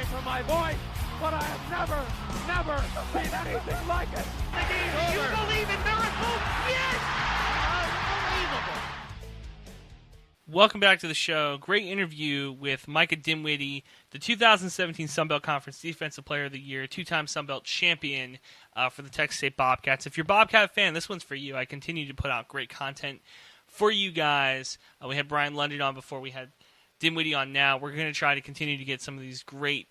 for my voice, but I have never seen anything like it. You believe in miracles? Yes! Unbelievable. Welcome back to the show. Great interview with Micah Dinwiddie, the 2017 Sun Belt Conference Defensive Player of the Year, two-time Sun Belt champion for the Texas State Bobcats. If you're a Bobcat fan, this one's for you. I continue to put out great content for you guys. We had Brian London on before. We had Dinwiddie on now. We're going to try to continue to get some of these great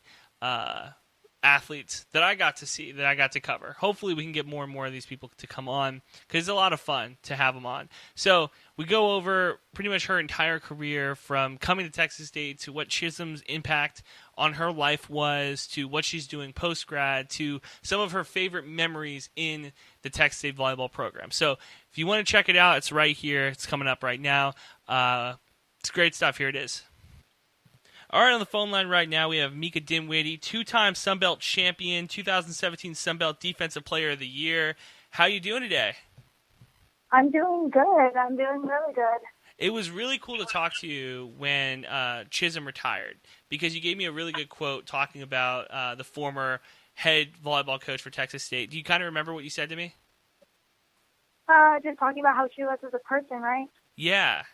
athletes that I got to see, that I got to cover. Hopefully we can get more and more of these people to come on because it's a lot of fun to have them on. So we go over pretty much her entire career from coming to Texas State to what Chism's impact on her life was, to what she's doing post-grad, to some of her favorite memories in the Texas State volleyball program. So if you want to check it out, it's right here. It's coming up right now. It's great stuff. Here it is. All right, on the phone line right now, we have Micah Dinwiddie, two-time Sun Belt champion, 2017 Sun Belt Defensive Player of the Year. How you doing today? I'm doing good. I'm doing really good. It was really cool to talk to you when Chism retired, because you gave me a really good quote talking about the former head volleyball coach for Texas State. Do you kind of remember what you said to me? Just talking about how she was as a person, right? Yeah.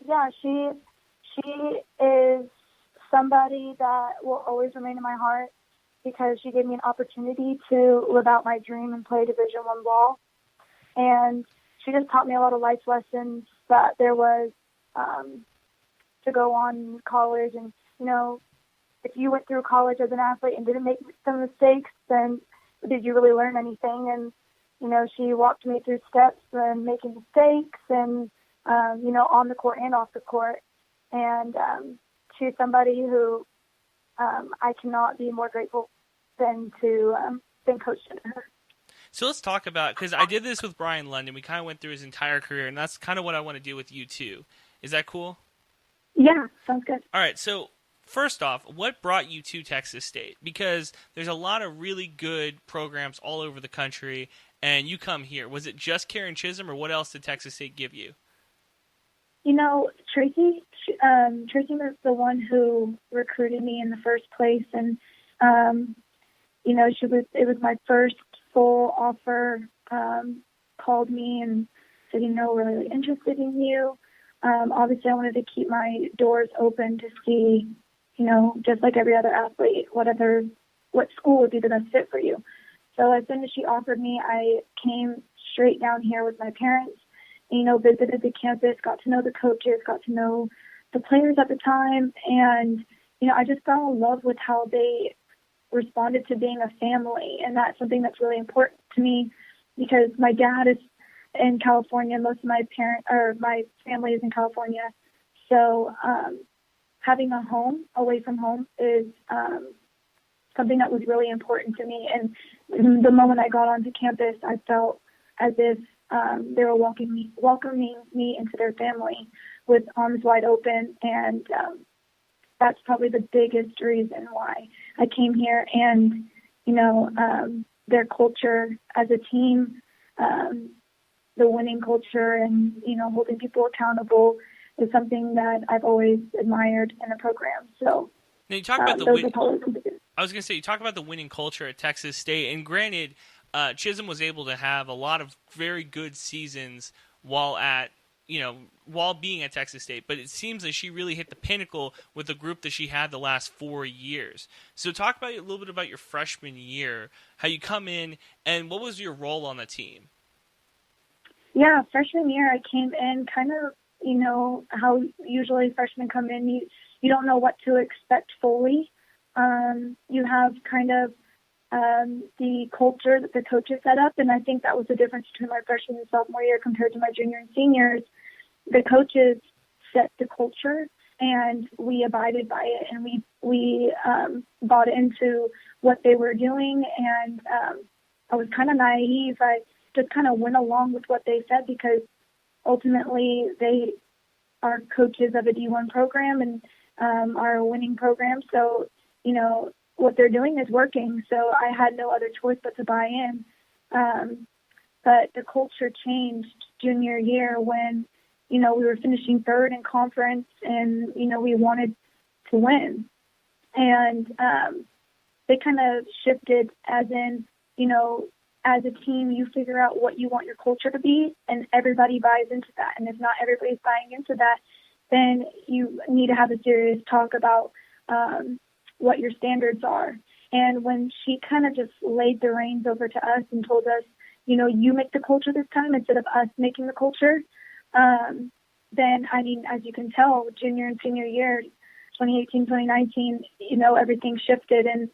Yeah, she is somebody that will always remain in my heart because she gave me an opportunity to live out my dream and play Division I ball. And she just taught me a lot of life lessons that there was to go on in college. And, you know, if you went through college as an athlete and didn't make some mistakes, then did you really learn anything? And, you know, she walked me through steps and making mistakes and, you know, on the court and off the court. And she's somebody who I cannot be more grateful than Coach her. So let's talk about, because I did this with Brian London. We kind of went through his entire career, and that's kind of what I want to do with you too. Is that cool? Yeah, sounds good. All right, so first off, what brought you to Texas State? Because there's a lot of really good programs all over the country, and you come here. Was it just Karen Chism, or what else did Texas State give you? You know, Tracy was the one who recruited me in the first place, and you know, it was my first full offer. Called me and said, you know, we're really interested in you. Obviously, I wanted to keep my doors open to see, you know, just like every other athlete, what school would be the best fit for you. So as soon as she offered me, I came straight down here with my parents. You know, visited the campus, got to know the coaches, got to know the players at the time. And, you know, I just fell in love with how they responded to being a family. And that's something that's really important to me because my dad is in California. Most of my family is in California. So having a home away from home is something that was really important to me. And the moment I got onto campus, I felt as if they were welcoming me into their family with arms wide open, and that's probably the biggest reason why I came here. And, you know, their culture as a team, the winning culture and, you know, holding people accountable is something that I've always admired in the program. So now you talk about you talk about the winning culture at Texas State, and granted, Chism was able to have a lot of very good seasons while being at Texas State, but it seems that she really hit the pinnacle with the group that she had the last 4 years. So talk about a little bit about your freshman year, how you come in, and what was your role on the team? Yeah, freshman year I came in kind of, you know, how usually freshmen come in. You don't know what to expect fully. You have kind of the culture that the coaches set up, and I think that was the difference between my freshman and sophomore year compared to my junior and seniors. The coaches set the culture, and we abided by it, and we bought into what they were doing, and I was kind of naive. I just kind of went along with what they said because ultimately they are coaches of a D1 program and are a winning program, so, you know, what they're doing is working, so I had no other choice but to buy in. But the culture changed junior year when, you know, we were finishing third in conference and, you know, we wanted to win. And they kind of shifted as in, as a team, you figure out what you want your culture to be, and everybody buys into that. And if not everybody's buying into that, then you need to have a serious talk about what your standards are. And when she kind of just laid the reins over to us and told us, you make the culture this time instead of us making the culture, then, as you can tell, junior and senior year, 2018, 2019, everything shifted, and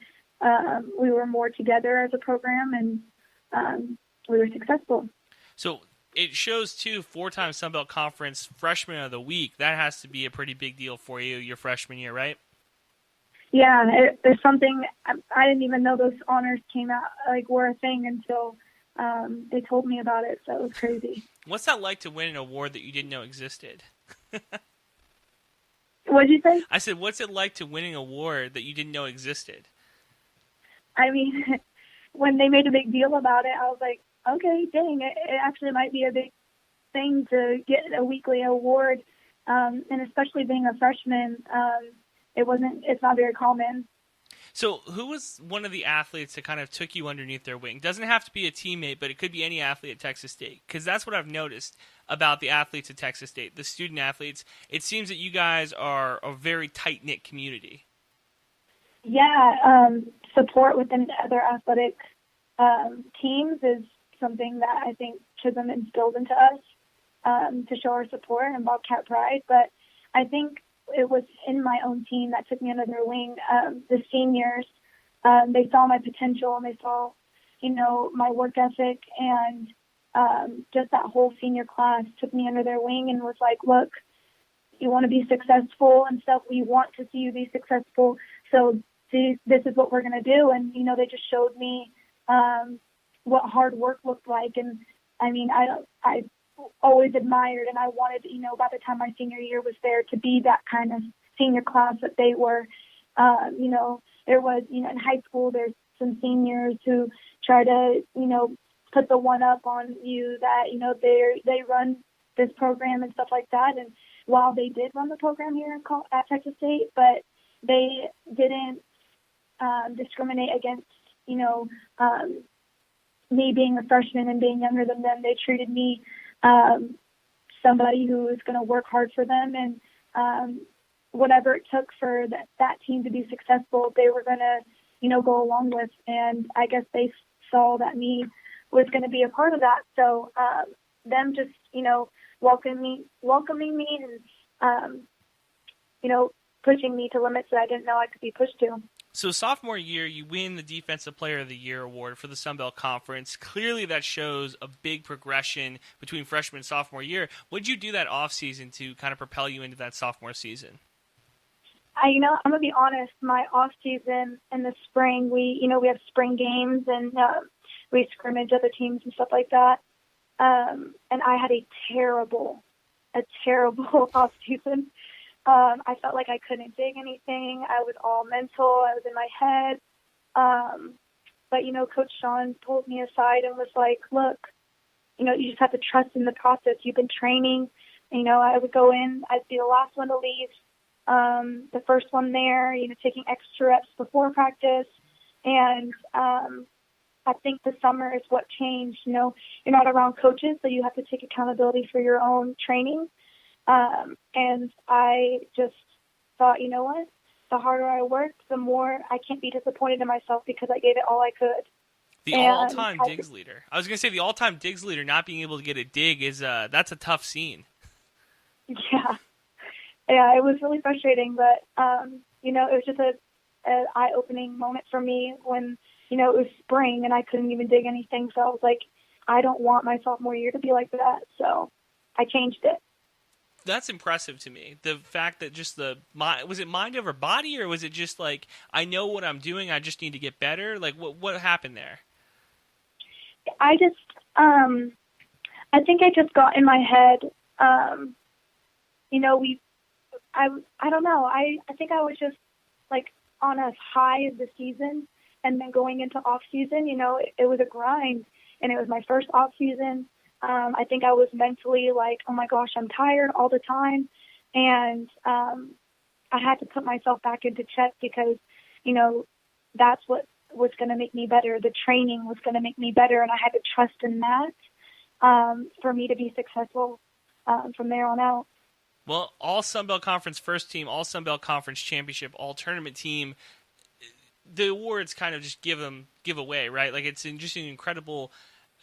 we were more together as a program, and we were successful. So it shows, too, 4-time Sun Belt Conference Freshman of the Week. That has to be a pretty big deal for you your freshman year, right? Yeah, there's something I didn't even know those honors came out, were a thing until they told me about it, so it was crazy. What's that like to win an award that you didn't know existed? What'd you say? I said, what's it like to win an award that you didn't know existed? When they made a big deal about it, I was like, okay, dang, it actually might be a big thing to get a weekly award, and especially being a freshman, it's not very common. So who was one of the athletes that kind of took you underneath their wing? Doesn't have to be a teammate, but it could be any athlete at Texas State, because that's what I've noticed about the athletes at Texas State, the student athletes. It seems that you guys are a very tight-knit community. Yeah, support within other athletic teams is something that I think Chism instilled into us to show our support and Bobcat pride. But I think it was in my own team that took me under their wing. The seniors, they saw my potential, and they saw, my work ethic, and just that whole senior class took me under their wing and was like, look, you want to be successful and stuff. We want to see you be successful. So this is what we're going to do. And, they just showed me what hard work looked like. And I always admired, and I wanted, by the time my senior year was there, to be that kind of senior class that they were. There was, in high school, there's some seniors who try to, put the one up on you that, they run this program and stuff like that. And while they did run the program here at Texas State, but they didn't discriminate against, me being a freshman and being younger than them. They treated me somebody who was going to work hard for them, and whatever it took for that team to be successful, they were going to, go along with. And I guess they saw that me was going to be a part of that. So them just, welcoming me and, pushing me to limits that I didn't know I could be pushed to. So sophomore year, you win the Defensive Player of the Year award for the Sun Belt Conference. Clearly that shows a big progression between freshman and sophomore year. What did you do that offseason to kind of propel you into that sophomore season? I'm going to be honest, my offseason in the spring, we have spring games, and we scrimmage other teams and stuff like that. And I had a terrible offseason. I felt like I couldn't dig anything. I was all mental. I was in my head. But, Coach Sean pulled me aside and was like, look, you just have to trust in the process. You've been training. I would go in. I'd be the last one to leave. The first one there, taking extra reps before practice. And I think the summer is what changed. You're not around coaches, so you have to take accountability for your own training. And I just thought, you know what? The harder I work, the more I can't be disappointed in myself because I gave it all I could. The all-time digs leader. I was going to say the all-time digs leader not being able to get a dig is that's a tough scene. Yeah, it was really frustrating, but it was just an eye-opening moment for me when it was spring and I couldn't even dig anything. So I was like, I don't want my sophomore year to be like that. So I changed it. That's impressive to me. The fact that just was it mind over body, or was it just like, I know what I'm doing, I just need to get better? Like what happened there? I just, I think I just got in my head, I don't know. I think I was just like on a high of the season, and then going into off season, it was a grind, and it was my first off season. I think I was mentally like, oh my gosh, I'm tired all the time. And I I had to put myself back into check because, that's what was going to make me better. The training was going to make me better, and I had to trust in that for me to be successful from there on out. Well, all Sun Belt Conference first team, all Sun Belt Conference championship, all tournament team. The awards kind of just give away, right? Like it's just an incredible,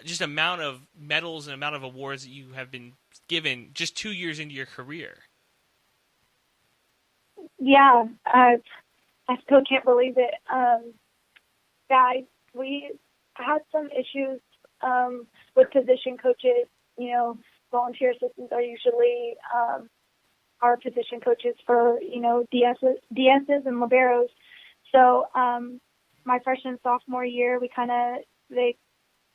just amount of medals and amount of awards that you have been given just 2 years into your career. Yeah, I still can't believe it. We had some issues with position coaches. Volunteer assistants are usually our position coaches for DSs and liberos. So my freshman and sophomore year, we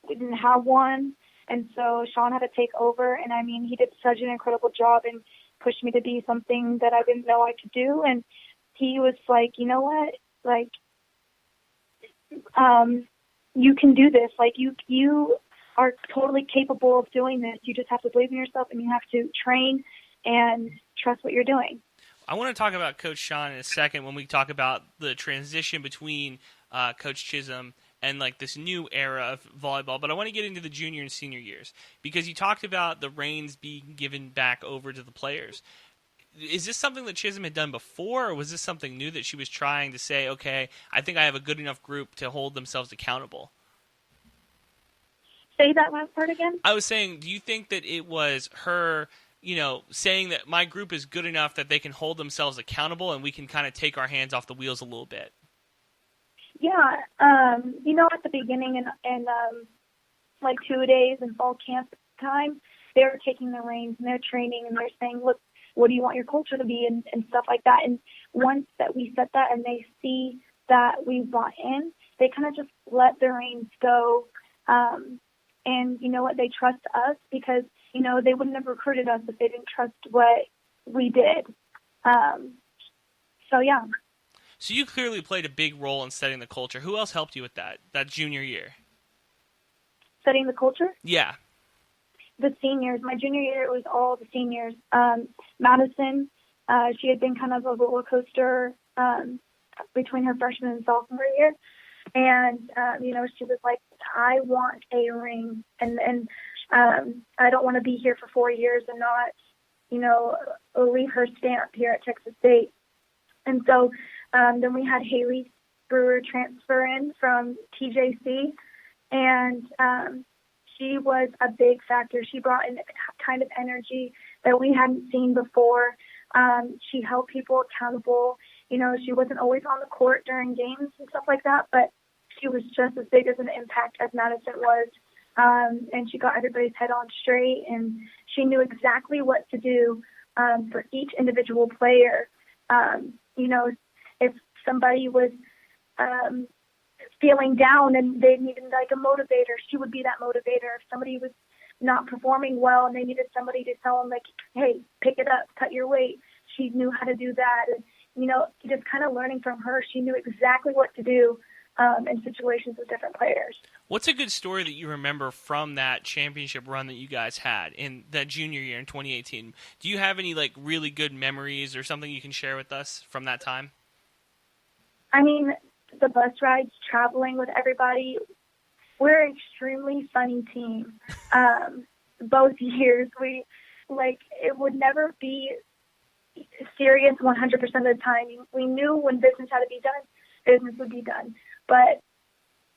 didn't have one, and so Sean had to take over. And I mean, he did such an incredible job and pushed me to be something that I didn't know I could do. And he was like, you know what, like, you can do this. Like you are totally capable of doing this. You just have to believe in yourself, and you have to train and trust what you're doing. I want to talk about Coach Sean in a second when we talk about the transition between Coach Chism and like this new era of volleyball. But I want to get into the junior and senior years because you talked about the reins being given back over to the players. Is this something that Chism had done before, or was this something new that she was trying to say, okay, I think I have a good enough group to hold themselves accountable? Say that last part again? I was saying, do you think that it was her saying that my group is good enough that they can hold themselves accountable and we can kind of take our hands off the wheels a little bit? Yeah. At the beginning and like 2 days in fall camp time, they were taking the reins and they're training and they're saying, look, what do you want your culture to be and stuff like that. And once that we set that and they see that we bought in, they kind of just let the reins go. And you know what? They trust us because, they wouldn't have recruited us if they didn't trust what we did. So, yeah. So you clearly played a big role in setting the culture. Who else helped you with that junior year? Setting the culture? Yeah. The seniors. My junior year, it was all the seniors. Madison, she had been kind of a roller coaster between her freshman and sophomore year. And, she was like, I want a ring. And I don't want to be here for 4 years and not, leave her stamp here at Texas State. And so then we had Haley Brewer transfer in from TJC. And she was a big factor. She brought in a kind of energy that we hadn't seen before. She held people accountable. She wasn't always on the court during games and stuff like that, but she was just as big as an impact as Madison was. And she got everybody's head on straight, and she knew exactly what to do for each individual player. If somebody was feeling down and they needed like a motivator, she would be that motivator. If somebody was not performing well and they needed somebody to tell them, like, hey, pick it up, cut your weight, she knew how to do that. And, just kind of learning from her, she knew exactly what to do in situations with different players. What's a good story that you remember from that championship run that you guys had in that junior year in 2018? Do you have any like really good memories or something you can share with us from that time? I mean, the bus rides, traveling with everybody. We're an extremely funny team. Both years, it would never be serious 100% of the time. We knew when business had to be done, business would be done. But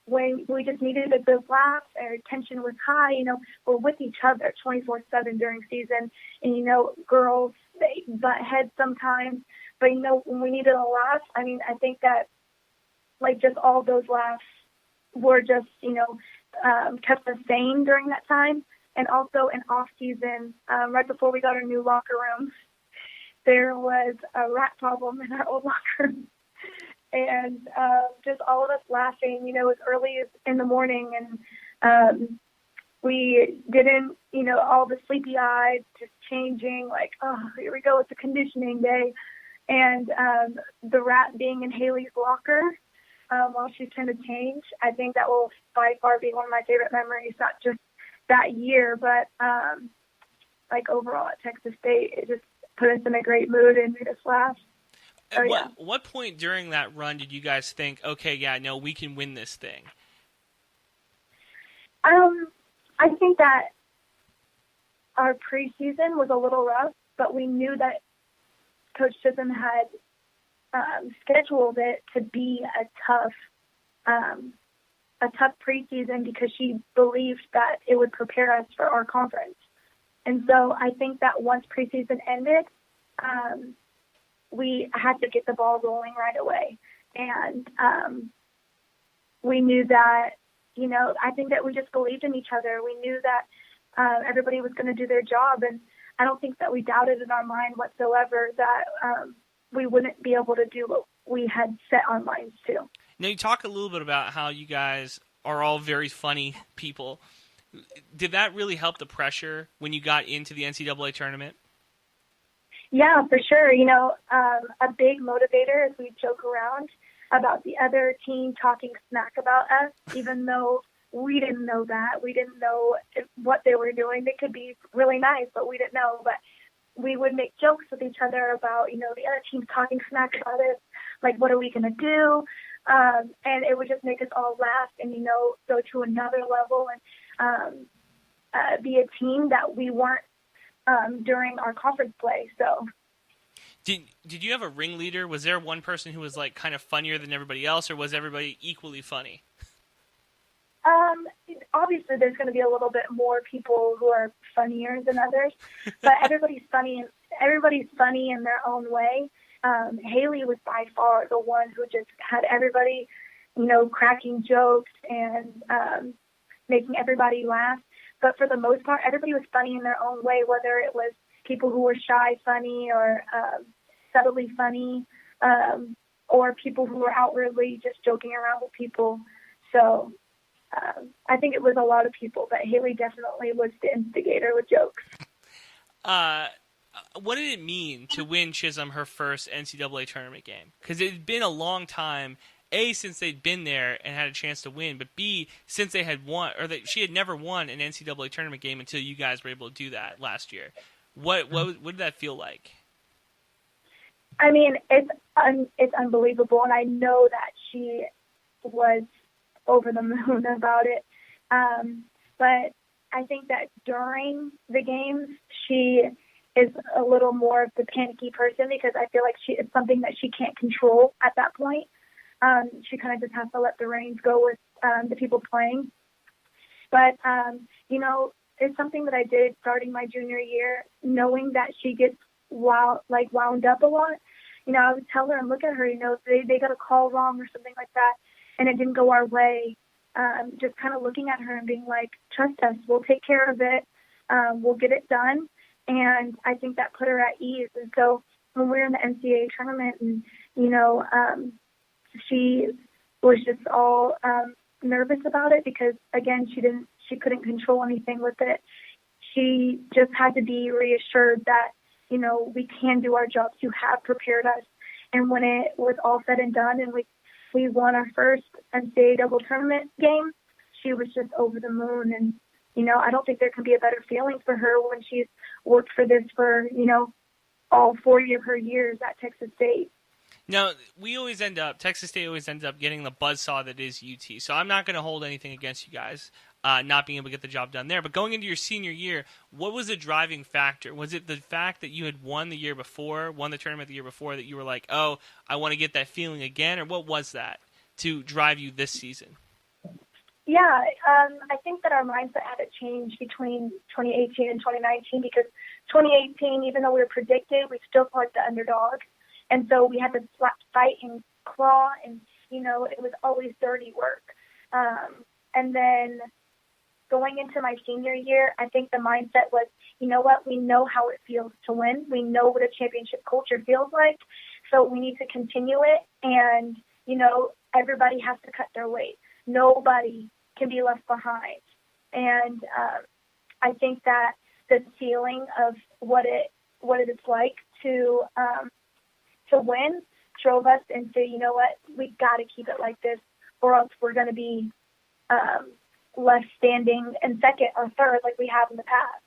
when we just needed a good laugh, our tension was high, we're with each other 24/7 during season. And, girls, they butt heads sometimes. But, when we needed a laugh, I think that, just all those laughs were just, kept us sane during that time. And also in off-season, right before we got our new locker room, there was a rat problem in our old locker room. And just all of us laughing, as early as in the morning. And we didn't, all the sleepy-eyed, just changing, here we go, it's a conditioning day. And the rat being in Haley's locker while she's trying to change, I think that will by far be one of my favorite memories, not just that year, but overall at Texas State. It just put us in a great mood and made us laugh. At yeah. what point during that run did you guys think, okay, yeah, no, we can win this thing? I think that our preseason was a little rough, but we knew that Coach Chism had scheduled it to be a tough preseason because she believed that it would prepare us for our conference. And so I think that once preseason ended, we had to get the ball rolling right away. And we knew that, I think that we just believed in each other. We knew that everybody was going to do their job. And I don't think that we doubted in our mind whatsoever that we wouldn't be able to do what we had set our minds to. Now, you talk a little bit about how you guys are all very funny people. Did that really help the pressure when you got into the NCAA tournament? Yeah, for sure. A big motivator is we joke around about the other team talking smack about us, even though we didn't know that. We didn't know what they were doing. They could be really nice, but we didn't know. But we would make jokes with each other about, the other team talking smack about us, like, what are we going to do? And it would just make us all laugh and, go to another level and be a team that we weren't during our conference play. So, did you have a ringleader? Was there one person who was like kind of funnier than everybody else, or was everybody equally funny? Obviously, there's going to be a little bit more people who are funnier than others, but everybody's funny. Everybody's funny in their own way. Haley was by far the one who just had everybody, cracking jokes and making everybody laugh. But for the most part, everybody was funny in their own way, whether it was people who were shy funny or subtly funny, or people who were outwardly just joking around with people. So I think it was a lot of people, but Haley definitely was the instigator with jokes. What did it mean to win Chism her first NCAA tournament game? Because it had been a long time, A, since they'd been there and had a chance to win, but B, since they had won, or that she had never won an NCAA tournament game until you guys were able to do that last year. What did that feel like? I mean, it's unbelievable, and I know that she was over the moon about it. But I think that during the games, she is a little more of the panicky person because I feel like it's something that she can't control at that point. She kind of just has to let the reins go with the people playing. But, it's something that I did starting my junior year, knowing that she gets wound up a lot. I would tell her and look at her, they got a call wrong or something like that, and it didn't go our way. Just kind of looking at her and being like, trust us, we'll take care of it. We'll get it done. And I think that put her at ease. And so when we were in the NCAA tournament and, she was just all nervous about it because, again, she couldn't control anything with it. She just had to be reassured that, we can do our jobs. You have prepared us. And when it was all said and done and we won our first NCAA double tournament game, she was just over the moon. And, I don't think there can be a better feeling for her when she's worked for this for, all 40 of her years at Texas State. Now, Texas State always ends up getting the buzzsaw that is UT. So I'm not going to hold anything against you guys not being able to get the job done there. But going into your senior year, what was the driving factor? Was it the fact that you had won the tournament the year before, that you were like, oh, I want to get that feeling again? Or what was that to drive you this season? Yeah, I think that our mindset had to change between 2018 and 2019 because 2018, even though we were predicted, we still felt like the underdog. And so we had to fight and claw, and, it was always dirty work. And then going into my senior year, I think the mindset was, we know how it feels to win. We know what a championship culture feels like. So we need to continue it. And, everybody has to cut their weight. Nobody can be left behind. And I think that the feeling of what it is like to win drove us into, we got to keep it like this, or else we're going to be left standing in second or third like we have in the past.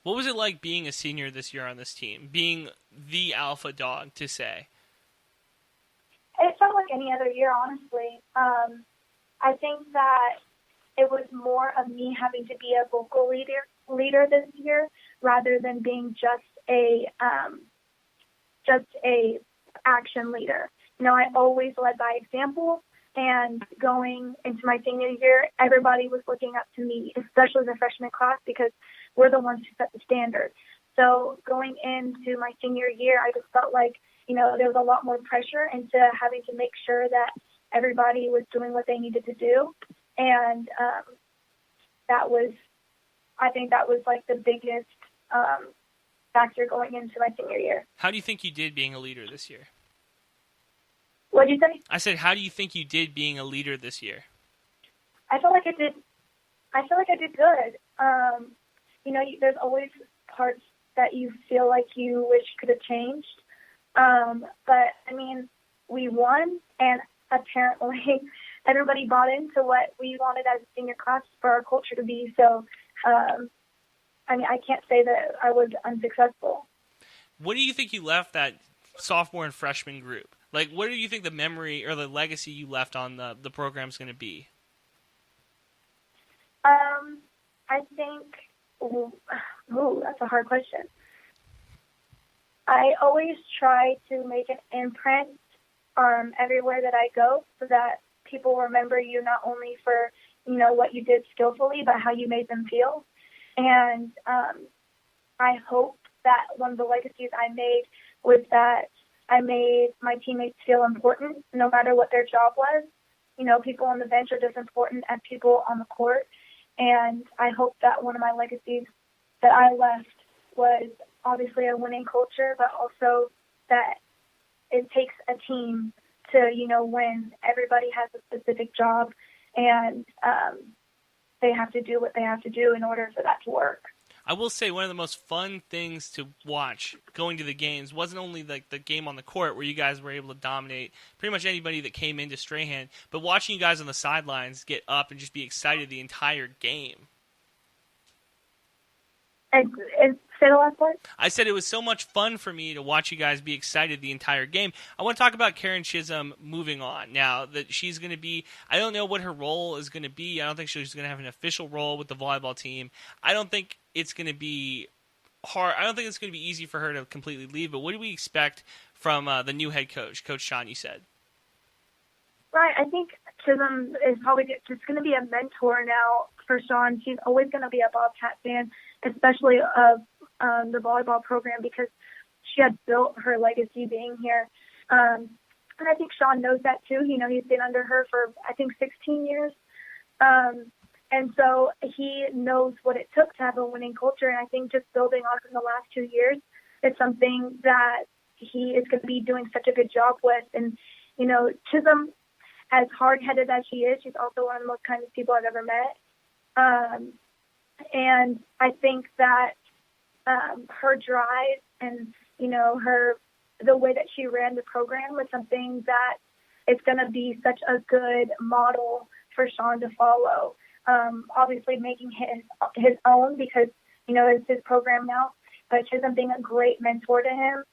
What was it like being a senior this year on this team, being the alpha dog, to say? like any other year, honestly. I think that it was more of me having to be a vocal leader this year rather than being just a action leader. You know, I always led by example, and going into my senior year, everybody was looking up to me, especially the freshman class, because we're the ones who set the standard. So going into my senior year, I just felt like, you know, there was a lot more pressure into having to make sure that everybody was doing what they needed to do. And I think that was like the biggest factor going into my senior year. How do you think you did being a leader this year? What did you say? I said, how do you think you did being a leader this year? I feel like I did good. You know, there's always parts that you feel like you wish could have changed. But I mean, we won, and apparently everybody bought into what we wanted as a senior class for our culture to be. So, I mean, I can't say that I was unsuccessful. What do you think you left that sophomore and freshman group? Like, what do you think the memory or the legacy you left on the program is going to be? I think, that's a hard question. I always try to make an imprint everywhere that I go so that people remember you not only for, you know, what you did skillfully, but how you made them feel. And I hope that one of the legacies I made was that I made my teammates feel important no matter what their job was. You know, people on the bench are just as important as people on the court. And I hope that one of my legacies that I left was obviously a winning culture, but also that it takes a team to, you know, win. Everybody has a specific job, and they have to do what they have to do in order for that to work. I will say one of the most fun things to watch going to the games wasn't only like the game on the court where you guys were able to dominate pretty much anybody that came into Strahan, but watching you guys on the sidelines get up and just be excited the entire game. And say the last part? I said it was so much fun for me to watch you guys be excited the entire game. I want to talk about Karen Chism moving on now that she's going to be, I don't know what her role is going to be. I don't think she's going to have an official role with the volleyball team. I don't think it's going to be hard. I don't think it's going to be easy for her to completely leave, but what do we expect from the new head coach, Coach Sean, you said? Right. I think Chism is probably just going to be a mentor now for Sean. She's always going to be a Bobcat fan, especially of the volleyball program, because she had built her legacy being here. And I think Sean knows that too. You know, he's been under her for, I think, 16 years. And so he knows what it took to have a winning culture. And I think just building on from the last 2 years is something that he is going to be doing such a good job with. And, you know, Chism, as hard-headed as she is, she's also one of the most kindest people I've ever met. And I think that her drive and, you know, the way that she ran the program was something that it's going to be such a good model for Sean to follow. Obviously making his own because, you know, it's his program now, but Chism being a great mentor to him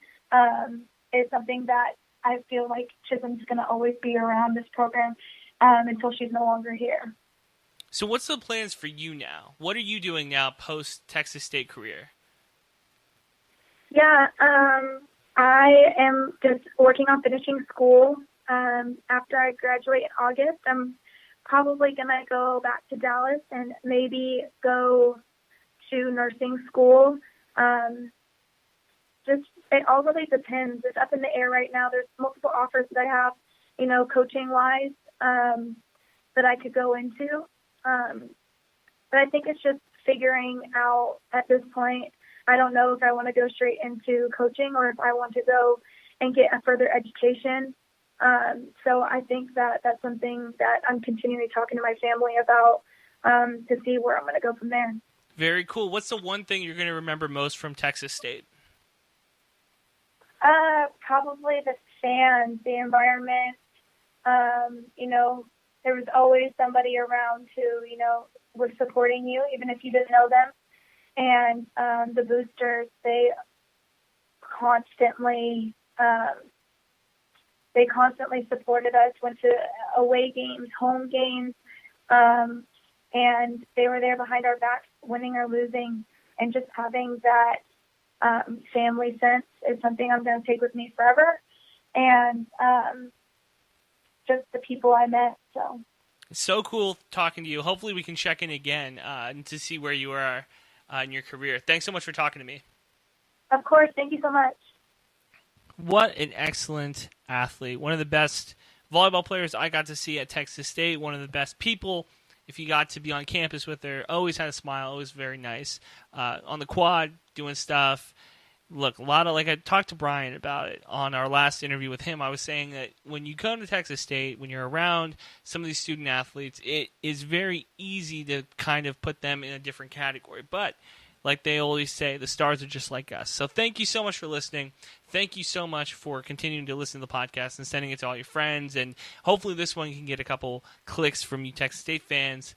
is something that I feel like Chism's going to always be around this program until she's no longer here. So what's the plans for you now? What are you doing now post-Texas State career? Yeah, I am just working on finishing school. After I graduate in August, I'm probably going to go back to Dallas and maybe go to nursing school. It all really depends. It's up in the air right now. There's multiple offers that I have, you know, coaching-wise, that I could go into. But I think it's just figuring out at this point. I don't know if I want to go straight into coaching or if I want to go and get a further education. So I think that that's something that I'm continually talking to my family about to see where I'm going to go from there. Very cool. What's the one thing you're going to remember most from Texas State? Probably the fans, the environment. You know, there was always somebody around who, you know, was supporting you, even if you didn't know them. And the boosters, they constantly they constantly supported us, went to away games, home games, and they were there behind our backs, winning or losing, and just having that family sense is something I'm going to take with me forever. And just the people I met. So it's so cool talking to you. Hopefully we can check in again to see where you are in your career. Thanks so much for talking to me. Of course. Thank you so much. What an excellent athlete. One of the best volleyball players I got to see at Texas State. One of the best people. If you got to be on campus with her, always had a smile, always very nice. On the quad, doing stuff. Look, a lot of, like I talked to Brian about it on our last interview with him. I was saying that when you come to Texas State, when you're around some of these student athletes, it is very easy to kind of put them in a different category. But like they always say, the stars are just like us. So thank you so much for listening. Thank you so much for continuing to listen to the podcast and sending it to all your friends. And hopefully this one can get a couple clicks from you Texas State fans.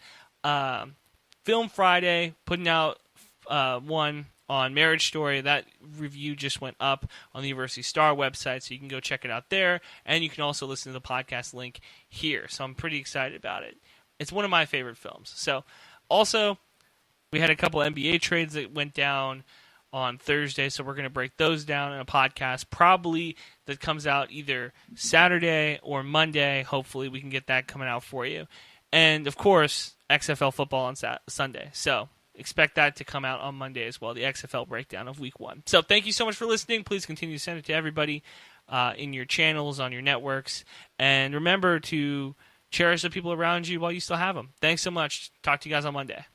Film Friday, putting out one on Marriage Story. That review just went up on the University Star website, so you can go check it out there. And you can also listen to the podcast link here. So I'm pretty excited about it. It's one of my favorite films. So also, we had a couple NBA trades that went down on Thursday, so we're going to break those down in a podcast probably that comes out either Saturday or Monday. Hopefully we can get that coming out for you. And, of course, XFL football on Sunday. So expect that to come out on Monday as well, the XFL breakdown of Week 1. So thank you so much for listening. Please continue to send it to everybody in your channels, on your networks. And remember to cherish the people around you while you still have them. Thanks so much. Talk to you guys on Monday.